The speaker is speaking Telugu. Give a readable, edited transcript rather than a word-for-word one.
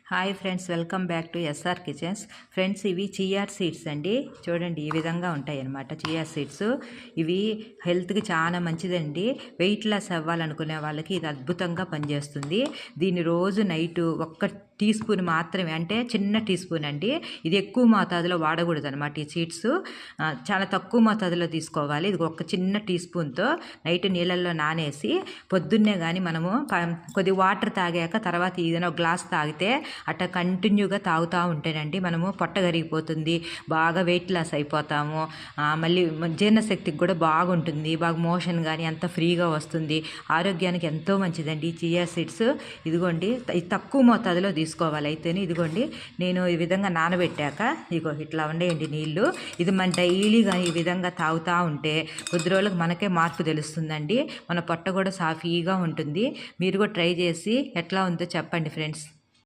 Hi friends, welcome back to SR kitchens. Friends, ఇవి చియా సీడ్స్ అండి. చూడండి, ఈ విధంగా ఉంటాయి అన్నమాట చియా సీడ్స్. ఇవి హెల్త్కి చాలా మంచిదండి. వెయిట్ లాస్ అవ్వాలనుకునే వాళ్ళకి ఇది అద్భుతంగా పనిచేస్తుంది. దీన్ని రోజు నైట్ ఒక్క టీ స్పూన్ మాత్రమే, అంటే చిన్న టీ స్పూన్ అండి. ఇది ఎక్కువ మోతాదులో వాడకూడదు అనమాట. ఈ సీడ్స్ చాలా తక్కువ మోతాదులో తీసుకోవాలి. ఇది ఒక చిన్న టీ స్పూన్తో నైట్ నీళ్ళల్లో నానేసి పొద్దున్నే కానీ మనము కొద్ది వాటర్ తాగాక తర్వాత ఏదైనా గ్లాస్ తాగితే అట్లా కంటిన్యూగా తాగుతూ ఉంటేనండి మనము పొట్ట కరిగిపోతుంది, బాగా వెయిట్ లాస్ అయిపోతాము. మళ్ళీ జీర్ణశక్తికి కూడా బాగుంటుంది, బాగా మోషన్ కానీ అంత ఫ్రీగా వస్తుంది. ఆరోగ్యానికి ఎంతో మంచిదండి చియా సీడ్స్. ఇదిగోండి, తక్కువ మోతాదులో తీసుకోవాలి. అయితేనే ఇదిగోండి, నేను ఈ విధంగా నానబెట్టాక ఇదిగో ఇట్లా ఉండేయండి నీళ్ళు. ఇది మన డైలీ కానీ ఈ విధంగా తాగుతూ ఉంటే కొద్ది రోజులకు మనకే మార్పు తెలుస్తుందండి. మన పొట్ట కూడా సాఫీగా ఉంటుంది. మీరు కూడా ట్రై చేసి ఎట్లా ఉందో చెప్పండి ఫ్రెండ్స్.